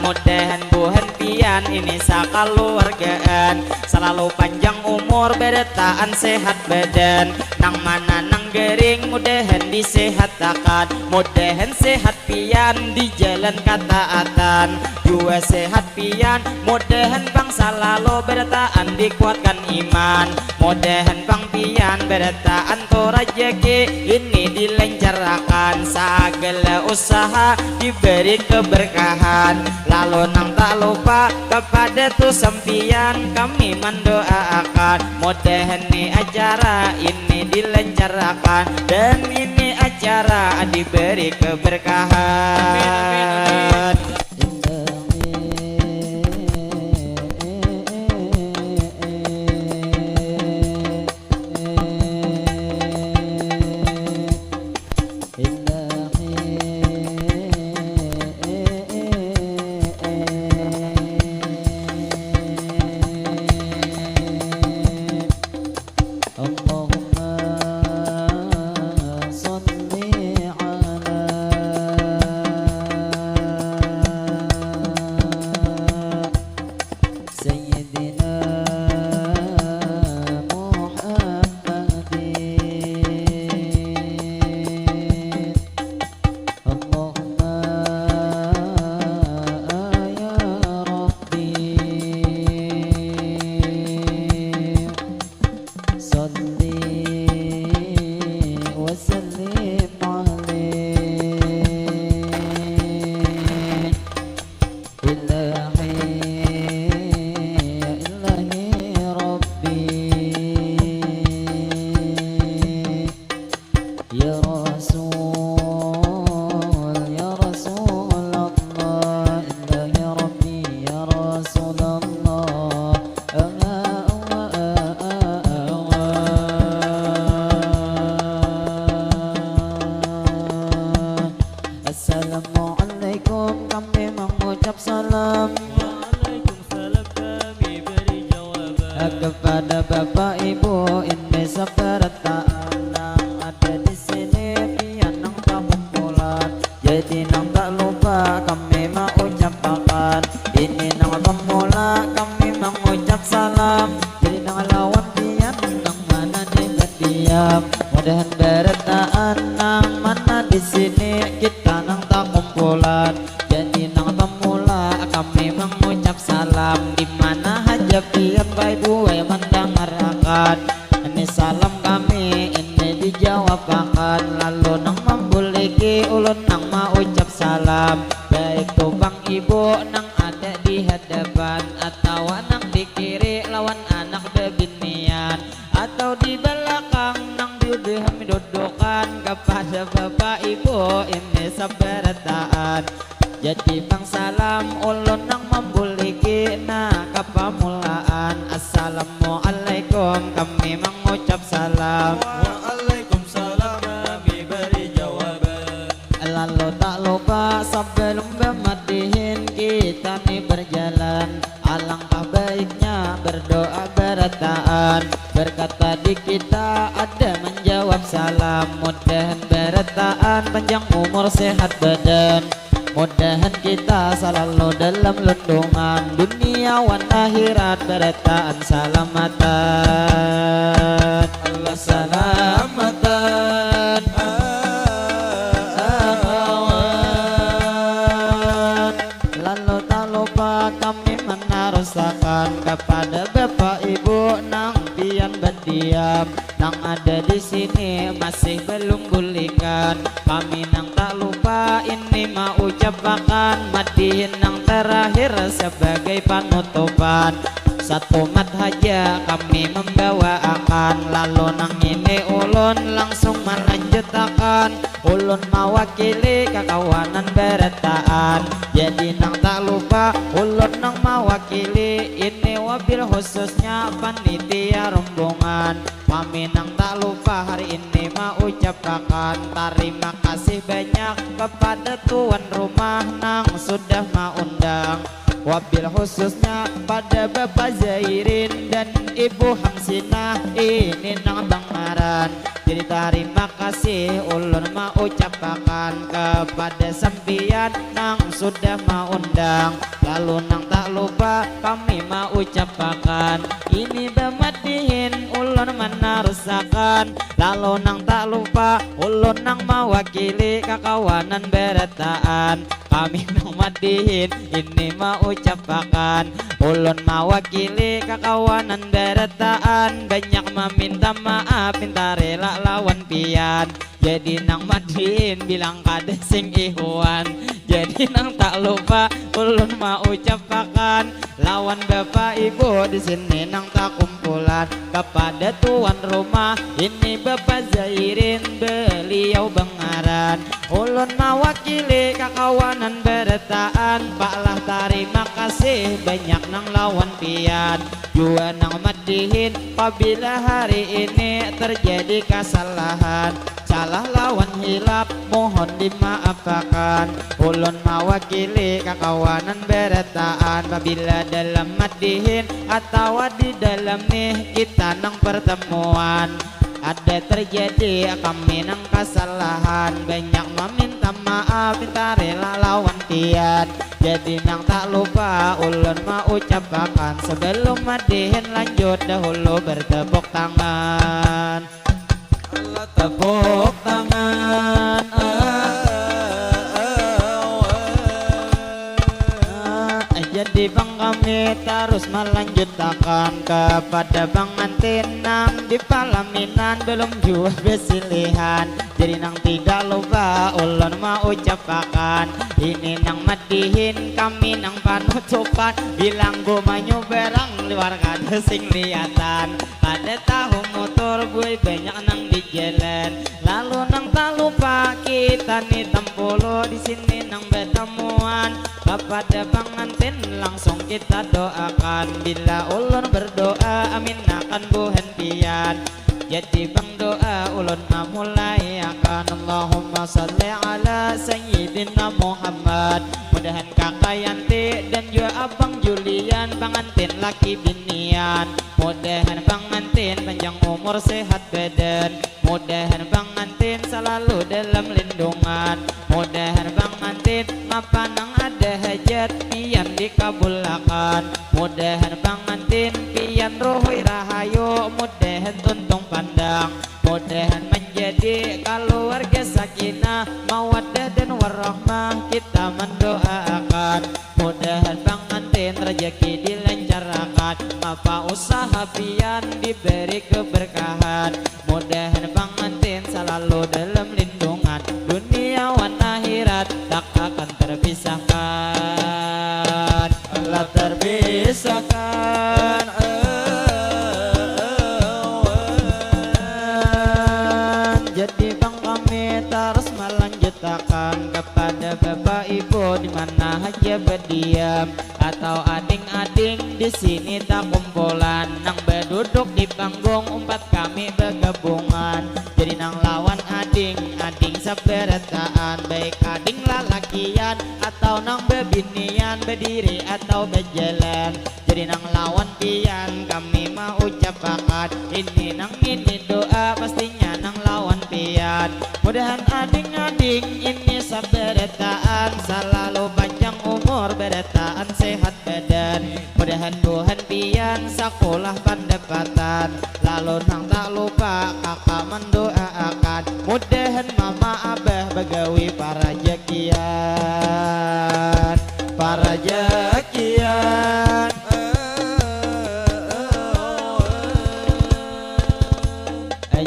mudahan buhan pian ini sakaluargaan selalu panjang umur bertaan sehat badan nang mana nang gering mudahan disehatakan mudahan sehat pian di jalan ketaatan dua sehat pian mudahan bang selalu bertaan dikuatkan iman mudahan bang pian bertaan to rejeki ini dilancarkan segala usaha diberi keberkahan lalu nang tak lupa kepada tu sempian kami mendoakan mudahan ni acara ini dilancarkan dan ini acara diberi keberkahan. Assalamualaikum kami mengucap salam. Waalaikumsalam kami beri jawaban Kepada Bapak Ibu ini sepertaan yang ada di sini pian nang pampulan. Jadi nang tak lupa kami mengucapkan ini nang pemula kami mengucap salam. Jadi nang lawan pian nang mana di berdiam. Mudahan bertaan nang mana di sini kita nang tak kumpulan. Jadi nang pemula kami mengucap salam di mana aja pian baik buai mendengarkan. Ini salam kami ini dijawab akan lalu nang membuliki ulun nang mau ucap salam baik tu bang ibu nang ada di hadapan atau nang di kiri lawan anak bebinian atau di belakang nang dudukan kepada bapak ibu ini sabarataan. Jadi bang salam ulun nang membuliki na kepamulaan. Assalamualaikum kami mengucap salam. Waalaikumsalam kami beri jawaban Lalu tak lupa sebelum bermatihin kita nih berjalan. Alangkah baiknya berdoa berataan. Berkata di kita ada menjawab salam. Mudahan berataan panjang umur sehat badan. Mudahan kita selalu dalam lindungan dunia wan akhirat berataan salamatan. Allah salamatan. Lalu tak lupa kami menarusakan kepada Bapak Ibu nang pian berdiam nang ada di sini masih belum bulikan. Kami nang tak lupa ini mau ucapkan madihin nang terakhir sebagai panutupan. Satu mat haja kami membawa akan lalu nang ini ulun langsung melanjutkan. Ulun mewakili kekawanan berataan. Jadi nang tak lupa ulun nang mewakili ini wabil khususnya panitia rombongan. Kami nang tak lupa hari ini mau ucapkan terima kasih banyak kepada tuan rumah nang sudah mengundang. Wabil khususnya pada Bapak Zairin dan Ibu Hamsinah ini nang Bang Maran. Jadi terima kasih ulun mau ucapakan kepada sampian nang sudah mau undang. Lalu nang tak lupa kami mau ucapakan ini bemadihin ulun menarusakan. Lalu nang tak lupa ulun nang mewakili kakawanan beretaan. Kami nang madihin ini mau ucapakan ulun mewakili kakawanan beretaan. Banyak meminta maaf minta rela lawan pian. Jadi nang madihin bilang kada sing ikhwan. Jadi nang tak lupa ulun mau ucapakan lawan bapak ibu di sini nang tak kumpulan. Kepada tuan rumah ini bapak Zairin beliau bengaran. Ulun mewakili kakawanan beretaan. Paklah terima kasih banyak nang lawan pian. Jua nang madihin apabila hari ini terjadi kesalahan. Salah lawan hilap mohon dimaafkan. Ulun mewakili kakawanan beretaan. Apabila dalam madihin atau di dalam nih kita nang pertemuan ada terjadi kami nang kesalahan. Banyak meminta maaf minta rela lawan tian. Jadi nang tak lupa ulun mau ucapakan sebelum madihin lanjut dahulu bertepuk tangan. Tepuk tangan. Jadi bang kami terus melanjutkan kepada bang Antin nang di Palaminan belum jua besilihan. Jadi nang tidak lupa ulun mau ucapakan ini nang madihin kami nang panutupan. Bilang gue manyu berang luar kada sing liatan. Kada tahu motor gue banyak nang di jalan. Lalu nang tak lupa kita nih tempolo di sini nang bertemuan. Kepada bang Antin langsung kita doakan. Bila ulun berdoa amin akan buhen pian. Jadi bang doa ulun mulai akan Allahumma salli ala Sayyidina Muhammad. Mudahan kakak Yanti dan juga abang Julian bang Antin laki binian. Mudahan bang Antin panjang umur sehat badan. Mudahan bang Antin selalu dalam lindungan. Mudahan bang Antin mapanang ada hajat pian dikabulkan. Mudahan bang Antin pian rohoi rahayu. Mudahan tuntung pandang. Mudahan menjadi keluarga sakinah mawaddah dan warahmah kita mendoakan. Mudahan bang Antin rezeki dilancarkan. Apa usaha pian diberi keberkahan. Mudahan bang Antin selalu dalam lindungan. Dunia wan akhirat tak akan terpisahkan. Allah terpisahkan. Jadi bang kami terus melanjutkan kepada bapak ibu di mana aja berdiam atau ading-ading di sini tak kumpulan. Nang berduduk di panggung umpat kami bergabungan. Jadi nang lawan ading-ading seberetaan. Baik ading lalakian atau nang bebinian berdiri atau berjalan. Jadi nang lawan pian kami mau ucapakan ini nang ini doa pastinya nang lawan pian. Mudahan ading-ading ini seberetaan selalu panjang umur beretaan sehat badan. Mudahan Tuhan pian sekolah pendapatan. Lalu nang tak lupa kakak mendoakan. Mudahan mama abah begawi para jakian. Para jakian.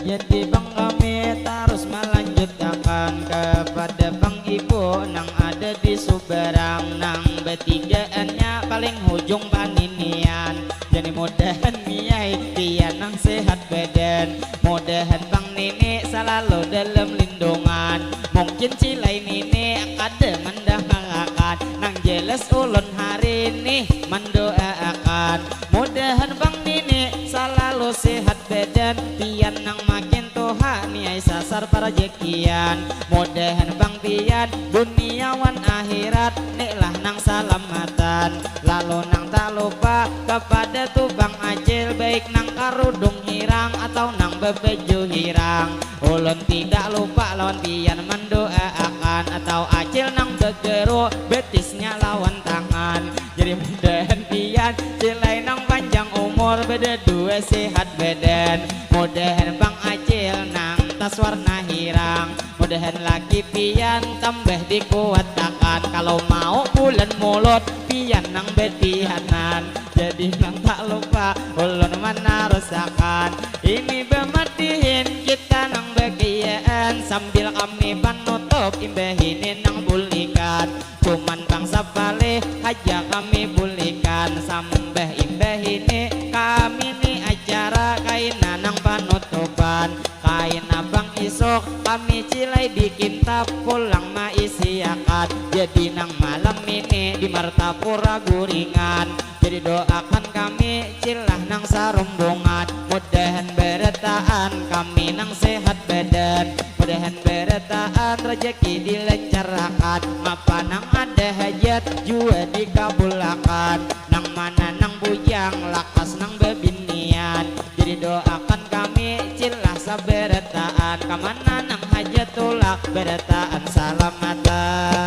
Jadi bang kami terus melanjutkan kepada bang ibu nang ada di Subarang. Nang betigaannya paling hujung paninian. Jadi mudahan niai pian nang sehat badan. Mudahan bang nini selalu dalam lindungan. Mungkin cilai nini kada mendahkan. Nang jelas ulun hari ini mendoakan. Mudahan bang nini selalu sehat badan. Pian nang makin toha niai sasar para jekian. Mudahan bang pian duniawan akhirat niklah nang salamatan. Lalu nang tak lupa kepada tu bang Acil baik nang karudung hirang atau nang bebeju hirang. ulun tidak lupa lawan pian mendoakan atau acil nang begero betisnya lawan tangan jadi mudahan pian cilai nang panjang umur beda dua sehat badan mudahan bang acil nang tas warna hirang mudahan laki pian tambah dikuatakan kalau mau bulan mulut pian nang betihanan jadi nang tak lupa ulun mana rusakan ini bematihin kita nang bagian sambil kami panutup imbahinin nang bulikan cuman bangsa balik aja kami bulikan sambah imbahini kami ni acara kaina nang panutupan kaina bang isok kami cilai bikin tap pulang maisi akad jadi nang malam ini di Martapura Guringan jadi doakan kami cilah nang sarombongan mudahan beretaan kami nang sehat badan mudahan beretaan rezeki dilancarkan apa nang ada hajat jua dikabulakan nang mana nang bujang lakas nang bebinian jadi doakan kami cilah saberetaan kamana nang hajat tulak beretaan salamatan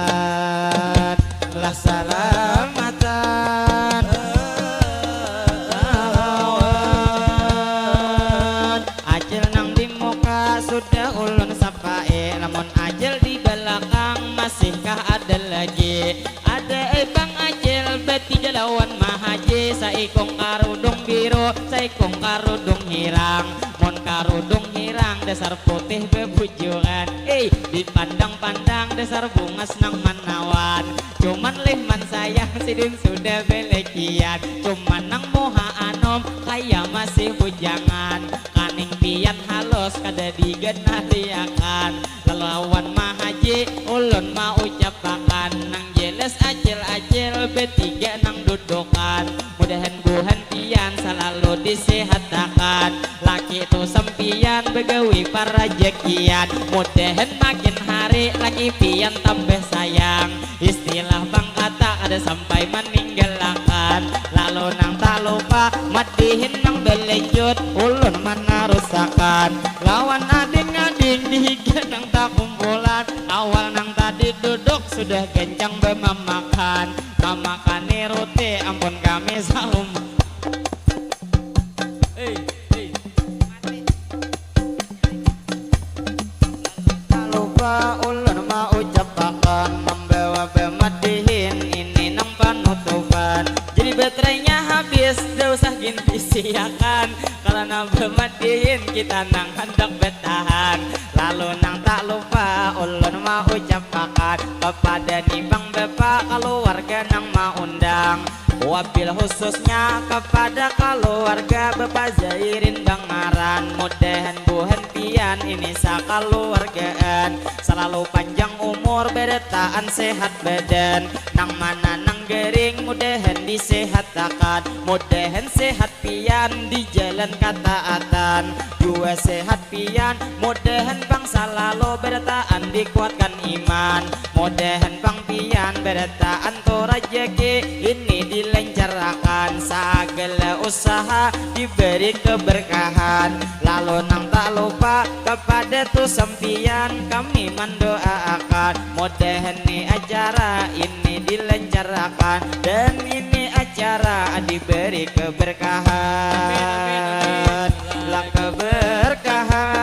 lah salamatan acil nang di muka sudah ulun sapae namun acil di belakang masihkah ada lagi ada bang acil beti jalawan mahaji saikong karudung biru saikong karudung hirang mon karudung hirang dasar putih bebujukan dipandang-pandang dasar bungas nang manawan cuman lehman sayang sidin sudah belekian cuman nang moha anom kaya masih bujangan kaning pian halus kada digenah diakan lelawan mahaji ulun mau ucapakan nang jeles acil-acil betiga nang dudukan mudahan buhan pian selalu disehatakan laki tu sempian begawi para jekian mudahan makin hari laki pian tambah sayang istilah bang kata ada sampai meninggalkan lalu nang tak lupa matihin nang belejut ulun mana rusakan lawan ading-ading dihiga nang tak kumpulan awal nang tadi duduk sudah kencang bemamakan mamakane roti ampun kami saum tak lupa ulun mau ucapakan membawa bematihin ini nang panutupan jadi baterainya habis dah usah ginti siakan karena bematihin kita nang hendak bertahan lalu nang tak lupa ulun mau ucapakan kepada nibang bapak keluarga nang mau undang wabil khususnya kepada keluarga Bapak Zairin Bang Maran mudahan buhan pian ini sakaluargaan selalu panjang umur beretaan sehat badan nang mana nang gering mudahan disehatakan mudahan sehat pian di jalan ketaatan dua sehat pian mudahan bang selalu beretaan dikuatkan iman mudahan bang pian beretaan to rejeki ini dilancarkan segala usaha diberi keberkahan lalu nang tak lupa kepada tu sempian kami mendoakan mudahan ni acara ini dilancarkan dan ini acara diberi keberkahan lah keberkahan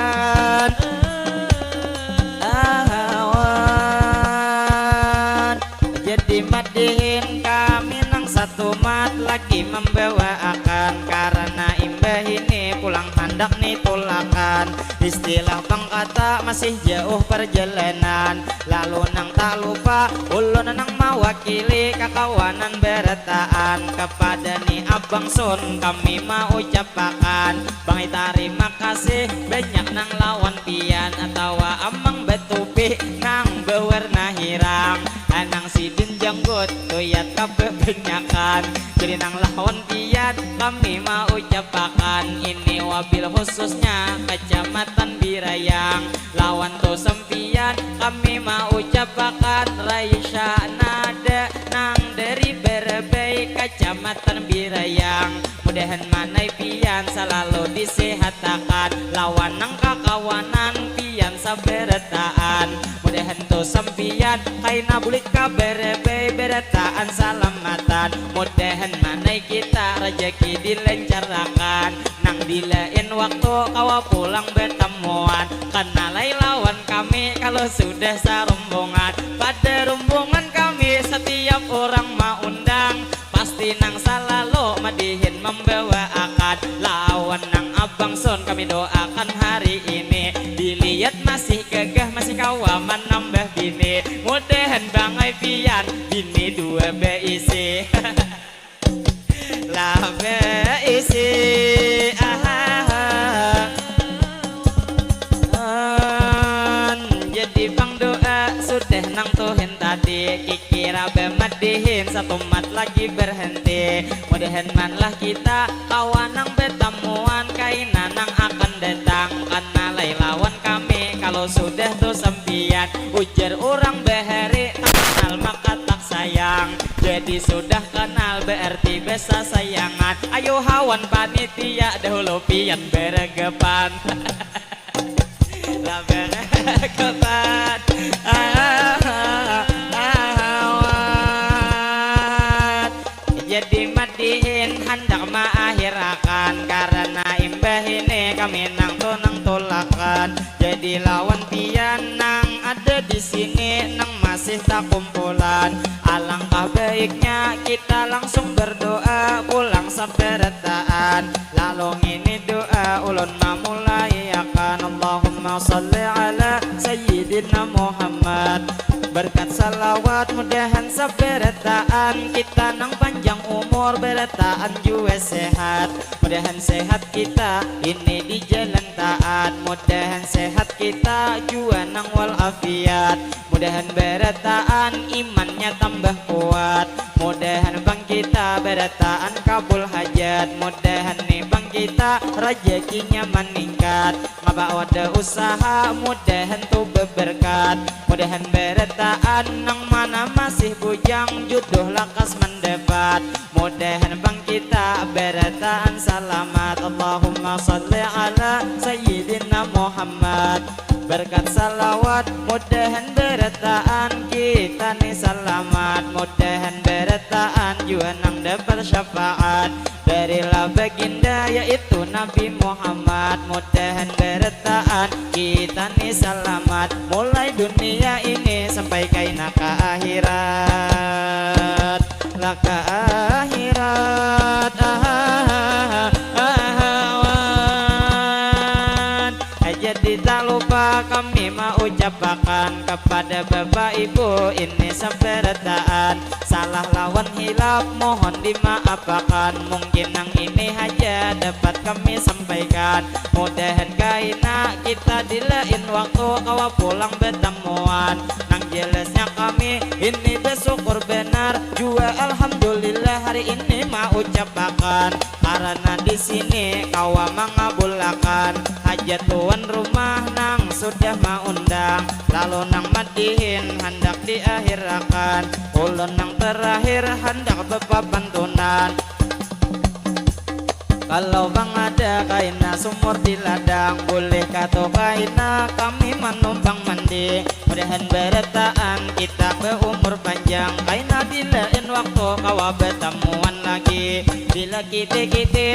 jadi madihin kami nang satu mat lagi membawakan karena imbah ini pulang handak nih tulakan istilah bang kata masih jauh perjalanan lalu nang tak lupa ulun nang mewakili kakawanan beretaan kepada nih abang sun kami mau ucapakan bang terima kasih banyak nang lawan pian atau amang betupi nang berwarna hirang anang sidin janggut tuyat kebanyakan jadi nang lawan pian kami mau ucapakan ini wabil khususnya kecamatan Birayang lawan tu sempian kami mau ucapakan Raisya nada nang dari Berbei kecamatan Birayang mudahan manai pian selalu disehatakan lawan nang kakawanan pian tu sampian kaina bulik kaberebe beretaan salamatan mudahan manai kita rezeki dilencarakan nang dilain waktu kawa pulang bertemuan karena lawan kami kalau sudah sarumbungan pada rumbungan kami setiap orang mau undang pasti nang selalu madihin membawa akad lawan nang abang son kami doakan hari ini dilihat masih gagah masih kawaman nambah bini mudahan bangai pian bini dua beisi lah beisi jadi bang doa sudah nang tuhin tadi kikira bemadihin satu mat lagi berhenti mudahan manlah kita kawan nang bertemuan kaina nang akan datang karena lawan kami kalau sudah tuh sempian ujar orang beheri tak kenal maka tak sayang jadi sudah kenal berarti besa sayangan ayo hawan panitia dahulu pian beregepan lah beregepan jadi madihin hendak mengakhirakan karena imbah ini kami nang tulakan jadi lawan pian nang ada di sini nang masih tak kumpulan alangkah baiknya kita langsung berdoa pulang sabarataan lalu ini doa ulun mamulai akan Allahumma salli ala sayyidina Muhammad berkat salawat mudahan sabarataan kita nang panjang umur berataan juga sehat mudahan sehat kita ini di jalan taat mudahan sehat kita juga nang walafiat mudahan berataan imannya tambah kuat mudahan bang kita berataan kabul hajat mudahan nih bang kita rezekinya meningkat ngaba ada usaha mudahan tuh berberkat mudahan berataan nang mana masih bujang jodoh lakas mendapat mudahan bang kita berataan selamat Allahumma salli ala sayyidina Muhammad berkat salawat mudahan berataan kita nih selamat mudahan berataan juga nang dapat syafaat darilah baginda yaitu Nabi Muhammad mudahan berataan kita nih selamat mulai dunia ini sampai kaina ke akhirat lah ke akhirat jadi tak lupa kami mau ucapkan kepada bapak ibu ini sabarataan salah lawan hilaf mohon dimaafkan mungkin nang ini aja dapat kami sampaikan mudahan kaina kita dilain waktu kawa pulang bertemuan nang jelasnya kami ini bersyukur benar juga alhamdulillah hari ini mau ucapkan karena di sini kawa mengabulkan hajat tuan rumah nang sudah mengundang lalu nang madihin hendak diakhirakan ulun nang terakhir hendak bapak pantunan kalau bang ada kaina sumur di ladang boleh kata kaina kami menumpang mandi mudahan berataan kita berumur panjang kaina dilain waktu kawa bertemuan lagi bila kita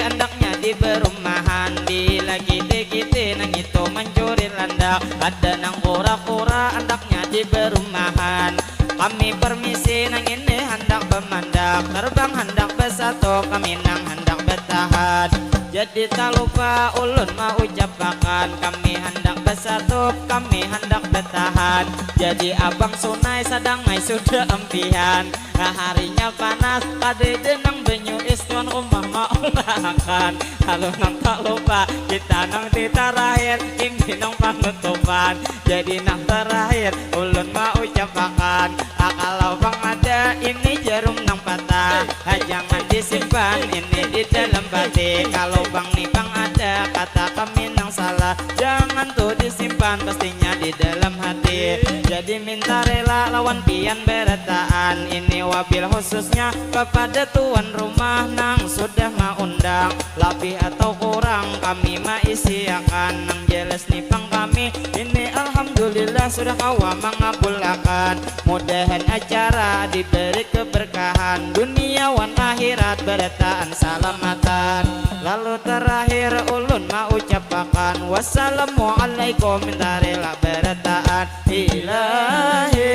hendaknya di berumahan bila kita nang itu mencuri landak ada nang kura-kura hendaknya di berumahan kami permisi nang ini hendak bermandak terbang hendak bersatu kami nang hendak bertahan jadi tak lupa ulun mau ucapkan kami hendak bersatu kami hendak bertahan jadi abang sunai sadangai sudah empihan nah harinya panas tadi denang benyu istuan rumah mau makan lalu nang tak lupa kita nang di terakhir ini nang penutupan jadi nang terakhir ulun mau ucapkan kalau bang ada ini jarum nang patah jangan disimpan ini di dalam batik kalau bang nih bang ada kata kami nang salah jangan tuh disimpan pastinya di dalam hati jadi minta rela lawan pian berataan ini wabil khususnya kepada tuan rumah nang sudah mengundang lebih atau kurang kami maisiakan nang jelas nih bang kami ini alhamdulillah sudah kau mengabulkan. Mudahan acara diberi keberkahan, dunia wan akhirat bertaan salamatan. Lalu terakhir ulun mau ucapkan wassalamualaikum dari la bertaan ilahi.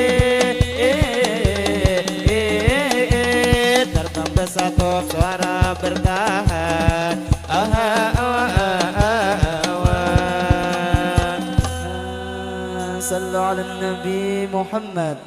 Terbang bersatu suara bertahan. صلوا على النبي محمد